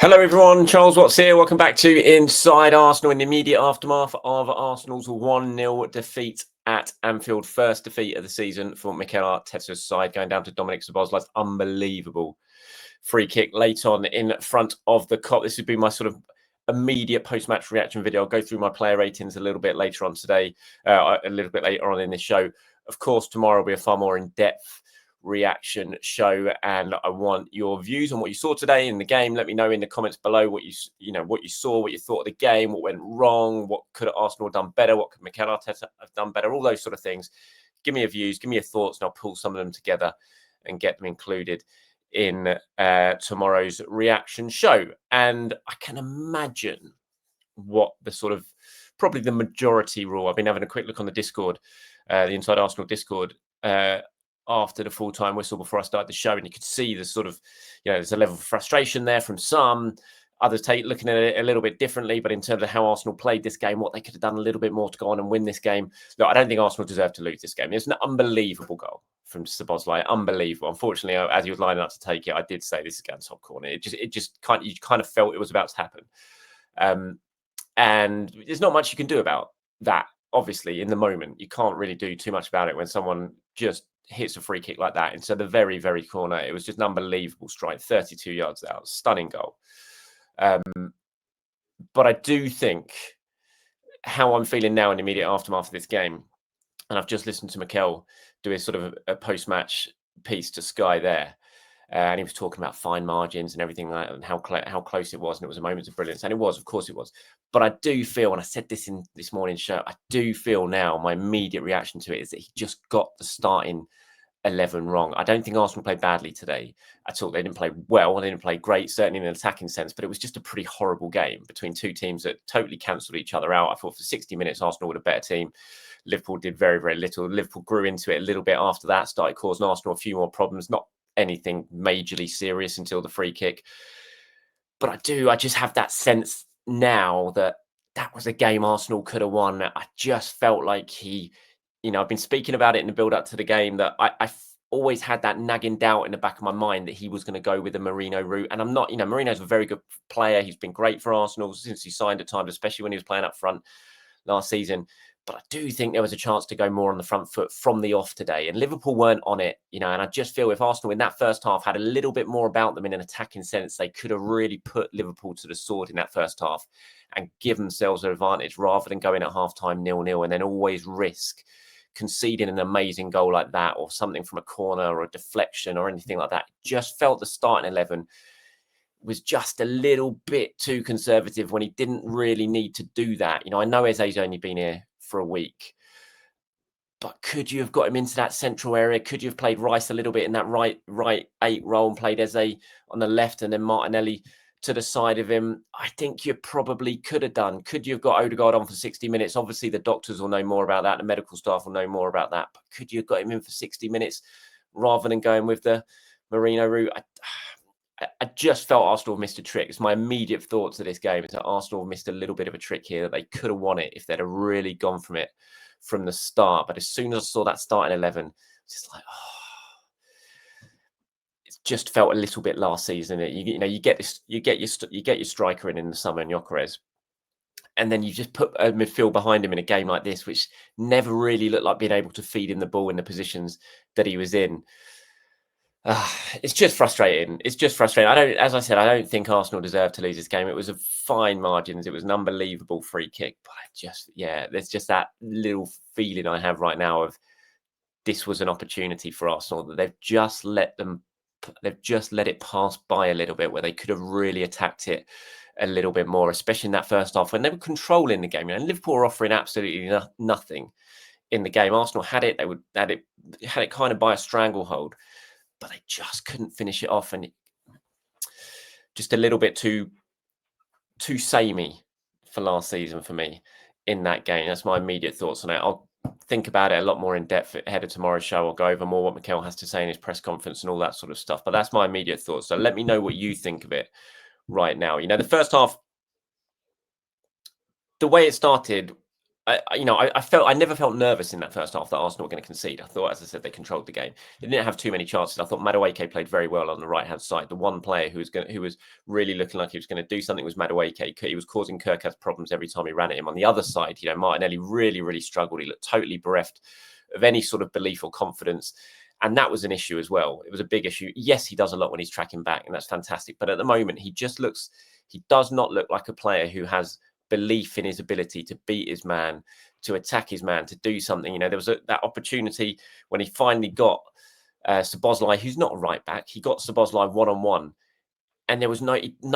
Hello everyone, Charles Watts here. Welcome back to Inside Arsenal in the immediate aftermath of Arsenal's 1-0 defeat at Anfield. First defeat of the season for Mikel Arteta's side, going down to Dominic Szoboszlai's unbelievable free kick late on in front of the Kop. This would be my sort of immediate post-match reaction video. I'll go through my player ratings a little bit later on today, a little bit later on in this show. Of course, tomorrow will be a far more in-depth reaction show, and I want your views on what you saw today in the game. Let me know in the comments below what you saw, what you thought of the game, what went wrong, what could Arsenal have done better, what could Mikel Arteta have done better, all those sort of things. Give me your views, give me your thoughts, and I'll pull some of them together and get them included in tomorrow's reaction show. And I can imagine what the sort of probably the majority rule. I've been having a quick look on the Discord, the Inside Arsenal Discord, after the full-time whistle before I started the show, and you could see the sort of, there's a level of frustration there from some. Others looking at it a little bit differently, but in terms of how Arsenal played this game, what they could have done a little bit more to go on and win this game. Look, I don't think Arsenal deserve to lose this game. It's an unbelievable goal from Szoboszlai, unbelievable. Unfortunately, as he was lining up to take it, I did say this is going top corner. You kind of felt it was about to happen, and there's not much you can do about that. Obviously, in the moment, you can't really do too much about it when someone just hits a free kick like that into the very, very corner. It was just an unbelievable strike, 32 yards out, stunning goal. But I do think how I'm feeling now in the immediate aftermath of this game, and I've just listened to Mikel do his sort of a post-match piece to Sky there, and he was talking about fine margins and everything like that, and how close it was, and it was a moment of brilliance, and it was, of course it was. But I do feel, and I said this in this morning's show, I do feel now my immediate reaction to it is that he just got the starting 11 wrong. I don't think Arsenal played badly today at all. They didn't play well, they didn't play great, certainly in an attacking sense, but it was just a pretty horrible game between two teams that totally cancelled each other out. I thought for 60 minutes, Arsenal were a better team. Liverpool did very, very little. Liverpool grew into it a little bit after that, started causing Arsenal a few more problems, not anything majorly serious until the free kick. But I just have that sense now that was a game Arsenal could have won. I just felt like I've been speaking about it in the build-up to the game, that I always had that nagging doubt in the back of my mind that he was going to go with the Mourinho route. And I'm not, Mourinho's a very good player. He's been great for Arsenal since he signed at times, especially when he was playing up front last season. But I do think there was a chance to go more on the front foot from the off today. And Liverpool weren't on it, and I just feel if Arsenal in that first half had a little bit more about them in an attacking sense, they could have really put Liverpool to the sword in that first half and give themselves an advantage rather than going at half-time 0-0 and then always risk conceding an amazing goal like that, or something from a corner or a deflection or anything like that. Just felt the starting 11 was just a little bit too conservative when he didn't really need to do that. I know Eze's only been here for a week, but could you have got him into that central area? Could you have played Rice a little bit in that right 8 role and played Eze on the left and then Martinelli to the side of him? I think you probably could have done. Could you have got Odegaard on for 60 minutes? Obviously, the doctors will know more about that. The medical staff will know more about that. But could you have got him in for 60 minutes rather than going with the Mourinho route? I just felt Arsenal missed a trick. It's my immediate thoughts of this game is that Arsenal missed a little bit of a trick here, that they could have won it if they'd have really gone from it from the start. But as soon as I saw that starting 11, it's just like, it just felt a little bit last season. You get your striker in the summer, and Gyökeres, and then you just put a midfield behind him in a game like this, which never really looked like being able to feed him the ball in the positions that he was in. It's just frustrating. It's just frustrating. As I said, I don't think Arsenal deserved to lose this game. It was a fine margins. It was an unbelievable free kick. But there's just that little feeling I have right now of this was an opportunity for Arsenal that they've just let it pass by a little bit, where they could have really attacked it a little bit more, especially in that first half when they were controlling the game. And Liverpool were offering absolutely nothing in the game. Arsenal had it. They had it kind of by a stranglehold, but they just couldn't finish it off, and just a little bit too samey for last season for me in that game. That's my immediate thoughts on it. I'll think about it a lot more in depth ahead of tomorrow's show. I'll go over more what Mikel has to say in his press conference and all that sort of stuff. But that's my immediate thoughts. So let me know what you think of it right now. The first half, the way it started, I never felt nervous in that first half that Arsenal were going to concede. I thought, as I said, they controlled the game. They didn't have too many chances. I thought Madueke played very well on the right hand side. The one player who was really looking like he was going to do something was Madueke. He was causing Kirkaz problems every time he ran at him. On the other side, Martinelli really struggled. He looked totally bereft of any sort of belief or confidence. And that was an issue as well. It was a big issue. Yes, he does a lot when he's tracking back, and that's fantastic. But at the moment, he does not look like a player who has belief in his ability to beat his man, to attack his man, to do something. There was that opportunity when he finally got Szoboszlai, who's not a right back. He got Szoboszlai one-on-one, and there was no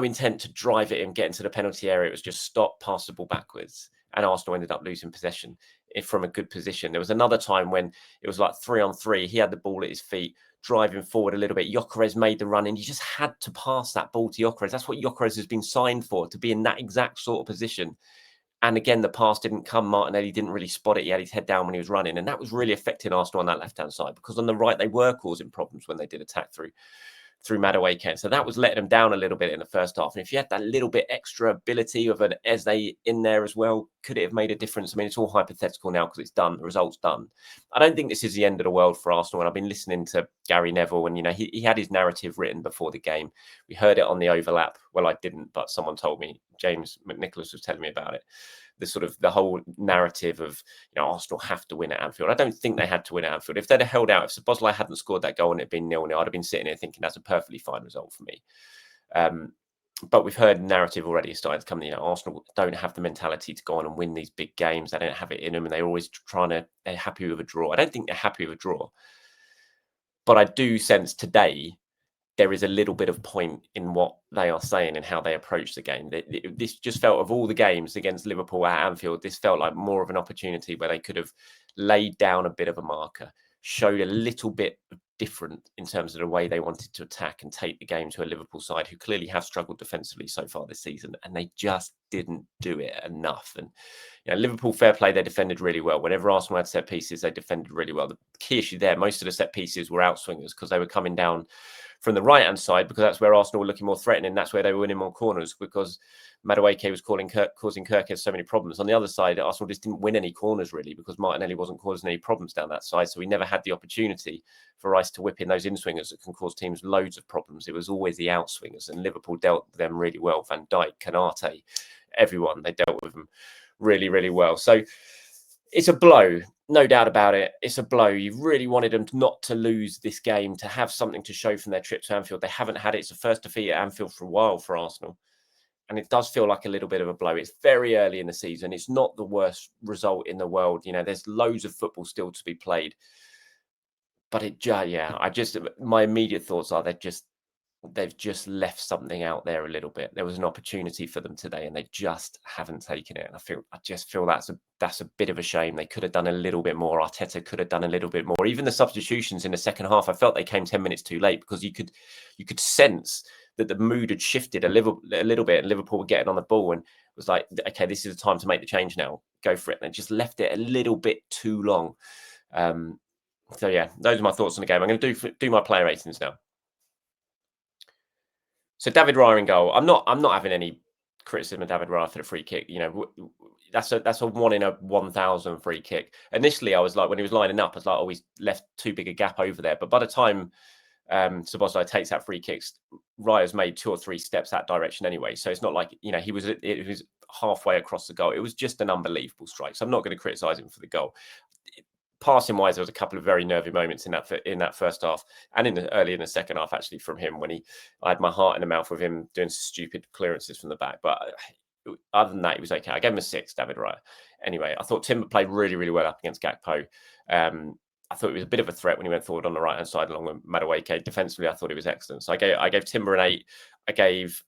intent to drive it and get into the penalty area. It was just stop, pass the ball backwards. And Arsenal ended up losing possession from a good position. There was another time when it was like 3-on-3. He had the ball at his feet, driving forward a little bit. Gyökeres made the run in. You just had to pass that ball to Gyökeres. That's what Gyökeres has been signed for, to be in that exact sort of position. And again, the pass didn't come. Martinelli didn't really spot it. He had his head down when he was running. And that was really affecting Arsenal on that left-hand side, because on the right, they were causing problems when they did attack through Madueke. So that was letting them down a little bit in the first half. And if you had that little bit extra ability of an Eze in there as well, could it have made a difference? I mean, it's all hypothetical now because it's done. The result's done. I don't think this is the end of the world for Arsenal. And I've been listening to Gary Neville, and he had his narrative written before the game. We heard it on the overlap. Well, I didn't, but someone told me. James McNicholas was telling me about it. The whole narrative of Arsenal have to win at Anfield. I don't think they had to win at Anfield. If they'd have held out, if Szoboszlai hadn't scored that goal and it'd been 0-0, I'd have been sitting here thinking that's a perfectly fine result for me. But we've heard narrative already starting to come. Arsenal don't have the mentality to go on and win these big games. They don't have it in them, and they're always they're happy with a draw. I don't think they're happy with a draw, but I do sense today there is a little bit of point in what they are saying and how they approach the game. This just felt, of all the games against Liverpool at Anfield, this felt like more of an opportunity where they could have laid down a bit of a marker, showed a little bit different in terms of the way they wanted to attack and take the game to a Liverpool side who clearly have struggled defensively so far this season, and they just didn't do it enough. And Liverpool, fair play, they defended really well. Whenever Arsenal had set pieces, they defended really well. The key issue there, most of the set pieces were outswingers because they were coming down from the right-hand side, because that's where Arsenal were looking more threatening. That's where they were winning more corners, because Madueke was causing Kirkaz so many problems. On the other side, Arsenal just didn't win any corners, really, because Martinelli wasn't causing any problems down that side. So we never had the opportunity for Rice to whip in those in-swingers that can cause teams loads of problems. It was always the out-swingers, and Liverpool dealt with them really well. Van Dijk, Kanate, everyone, they dealt with them really, really well. So it's a blow, no doubt about it. It's a blow. You really wanted them not to lose this game, to have something to show from their trip to Anfield. They haven't had it. It's the first defeat at Anfield for a while for Arsenal. And it does feel like a little bit of a blow. It's very early in the season. It's not the worst result in the world. There's loads of football still to be played. But my immediate thoughts are they've just left something out there a little bit. There was an opportunity for them today, and they just haven't taken it. And I just feel that's a bit of a shame. They could have done a little bit more. Arteta could have done a little bit more. Even the substitutions in the second half, I felt they came 10 minutes too late, because you could sense that the mood had shifted a little bit, and Liverpool were getting on the ball, and it was like, okay, this is the time to make the change now. Go for it. And they just left it a little bit too long. So yeah, those are my thoughts on the game. I'm going to do my player ratings now. So David Raya in goal. I'm not having any criticism of David Raya for the free kick. That's a 1 in 1,000 free kick. Initially, I was like, when he was lining up, I was like, oh, he's left too big a gap over there. But by the time Szoboszlai takes that free kick, Raya's made 2 or 3 steps that direction anyway. So it's not like it was halfway across the goal. It was just an unbelievable strike. So I'm not going to criticise him for the goal. Passing wise, there was a couple of very nervy moments in that first half, and early in the second half, actually, from him, when I had my heart in the mouth with him doing stupid clearances from the back. But other than that, he was okay. I gave him a 6, David Raya. Anyway, I thought Timber played really, really well up against Gakpo. I thought it was a bit of a threat when he went forward on the right-hand side along with Madueke. Defensively, I thought he was excellent. So I gave Timber an 8. I gave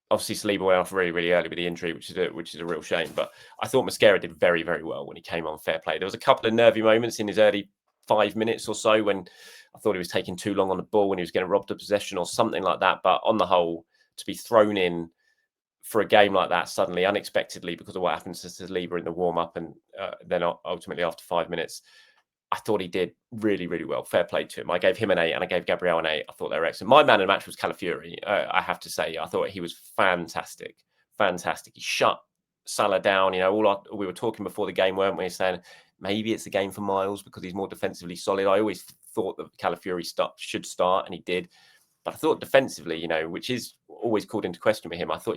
obviously Saliba went off really, really early with the injury, which is a real shame. But I thought Mosquera did very, very well when he came on. Fair play. There was a couple of nervy moments in his early 5 minutes or so when I thought he was taking too long on the ball, when he was getting robbed of possession or something like that. But on the whole, to be thrown in for a game like that suddenly, unexpectedly, because of what happened to Saliba in the warm-up, and then ultimately after 5 minutes, I thought he did really, really well. Fair play to him. I gave him an 8, and I gave Gabriel an 8. I thought they were excellent. My man of the match was Calafiori. I have to say, I thought he was fantastic. Fantastic. He shut Salah down. We were talking before the game, weren't we? Saying maybe it's a game for Miles because he's more defensively solid. I always thought that Calafiori should start, and he did. But I thought defensively, which is always called into question with him, I thought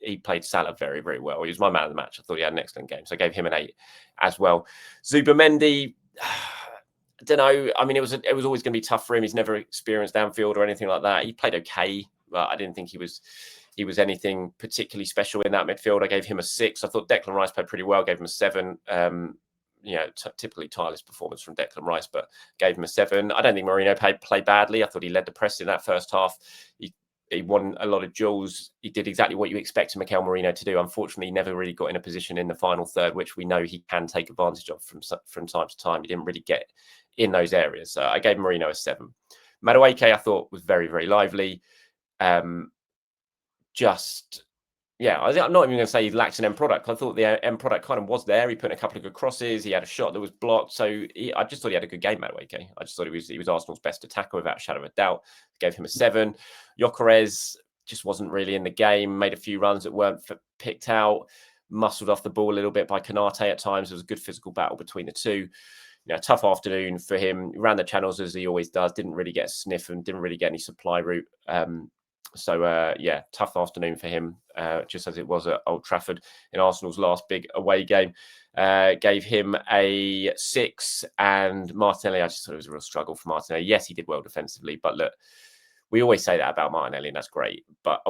he played Salah very, very well. He was my man of the match. I thought he had an excellent game. So I gave him an 8 as well. Zubimendi, I don't know. I mean, it was always going to be tough for him. He's never experienced Anfield or anything like that. He played okay, but I didn't think he was anything particularly special in that midfield. I gave him a 6. I thought Declan Rice played pretty well. Gave him a 7. Typically tireless performance from Declan Rice, but gave him a 7. I don't think Mourinho played badly. I thought he led the press in that first half. He won a lot of duels. He did exactly what you expect Mikel Mourinho to do. Unfortunately, he never really got in a position in the final third, which we know he can take advantage of from time to time. He didn't really get in those areas. So I gave Mourinho a 7. Madueke, I thought, was very, very lively. I'm not even going to say he lacked an end product. I thought the end product kind of was there. He put in a couple of good crosses. He had a shot that was blocked. So I just thought he had a good game, Madueke. I just thought he was Arsenal's best attacker without a shadow of a doubt. Gave him a 7. Gyökeres just wasn't really in the game. Made a few runs that weren't picked out. Muscled off the ball a little bit by Konate at times. There was a good physical battle between the two. Tough afternoon for him. He ran the channels as he always does. Didn't really get a sniff and didn't really get any supply route. Tough afternoon for him, just as it was at Old Trafford in Arsenal's last big away game. Gave him a 6, and Martinelli, I just thought it was a real struggle for Martinelli. Yes, he did well defensively, but look, we always say that about Martinelli, and that's great. But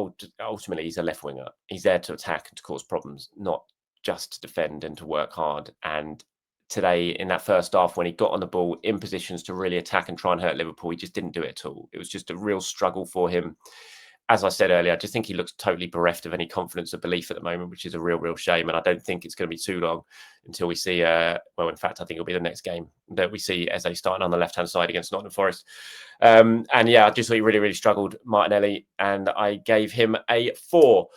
ultimately, he's a left winger. He's there to attack and to cause problems, not just to defend and to work hard. And today, in that first half, when he got on the ball in positions to really attack and try and hurt Liverpool, he just didn't do it at all. It was just a real struggle for him. As I said earlier, I just think he looks totally bereft of any confidence or belief at the moment, which is a real, real shame. And I don't think it's going to be too long until we see, in fact, I think it'll be the next game that we see Eze starting on the left-hand side against Nottingham Forest. I just thought he really, really struggled, Martinelli, and I gave him a 4.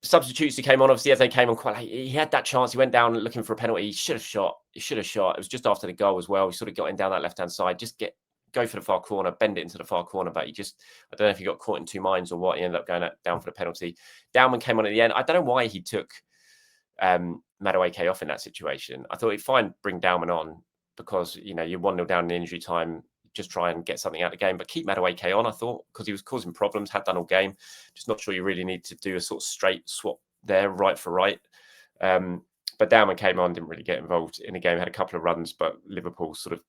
Substitutes who came on, obviously, Eze came on quite late. He had that chance. He went down looking for a penalty. He should have shot. It was just after the goal as well. He sort of got in down that left-hand side. Go for the far corner, bend it into the far corner, but I don't know if he got caught in two minds or what. He ended up going down for the penalty. Downman came on at the end. I don't know why he took Madueke off in that situation. I thought he'd fine bring Downman on because, you're 1-0 down in injury time, just try and get something out of the game, but keep Madueke on, I thought, because he was causing problems, had done all game. Just not sure you really need to do a sort of straight swap there, right for right. But Downman came on, didn't really get involved in the game, had a couple of runs, but Liverpool sort of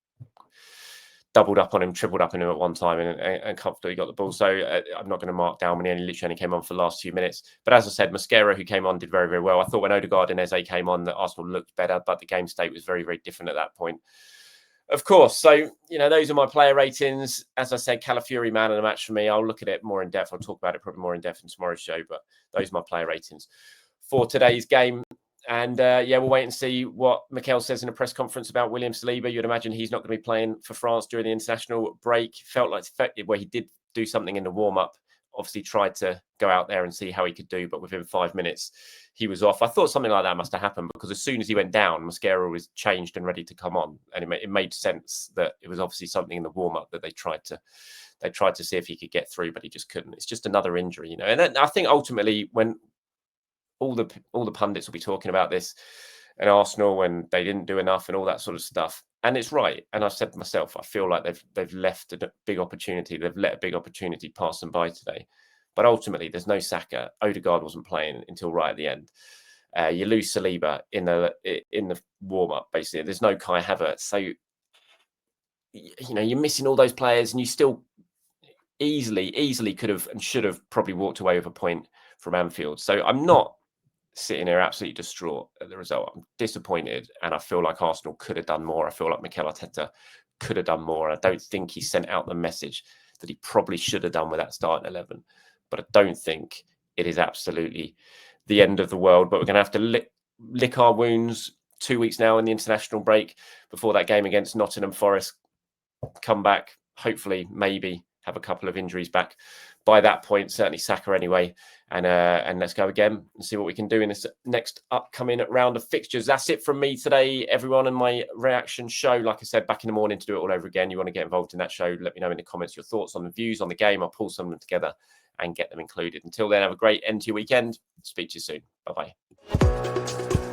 doubled up on him, tripled up on him at one time and comfortably got the ball. So I'm not going to mark down when he literally only came on for the last few minutes. But as I said, Mosquera, who came on, did very, very well. I thought when Odegaard and Eze came on that Arsenal looked better, but the game state was very, very different at that point. Of course. So, those are my player ratings. As I said, Calafiori, man of the match for me. I'll look at it more in depth. I'll talk about it probably more in depth in tomorrow's show, but those are my player ratings for today's game. And we'll wait and see what Mikel says in a press conference about William Saliba. You'd imagine he's not going to be playing for France during the international break. Felt like effective where he did do something in the warm-up. Obviously tried to go out there and see how he could do, but within 5 minutes, he was off. I thought something like that must have happened because as soon as he went down, Mosquera was changed and ready to come on. And it made sense that it was obviously something in the warm-up that they tried to see if he could get through, but he just couldn't. It's just another injury, And then I think ultimately when all the pundits will be talking about this and Arsenal when they didn't do enough and all that sort of stuff. And it's right. And I've said to myself, I feel like they've left a big opportunity. They've let a big opportunity pass them by today. But ultimately, there's no Saka. Odegaard wasn't playing until right at the end. You lose Saliba in the warm-up, basically. There's no Kai Havertz. So, you're missing all those players and you still easily could have and should have probably walked away with a point from Anfield. So I'm not sitting here absolutely distraught at the result. I'm disappointed and I feel like Arsenal could have done more. I feel like Mikel Arteta could have done more. I don't think he sent out the message that he probably should have done with that starting 11. But I don't think it is absolutely the end of the world. But we're going to have to lick our wounds 2 weeks now in the international break before that game against Nottingham Forest. Come back, hopefully, maybe have a couple of injuries back by that point, certainly Saka anyway, and let's go again and see what we can do in this next upcoming round of fixtures. That's it from me today, everyone, and my reaction show. Like I said, back in the morning to do it all over again. You want to get involved in that show, let me know in the comments your thoughts on the views on the game. I'll pull some of them together and get them included. Until then, have a great end to your weekend. Speak to you soon. Bye-bye.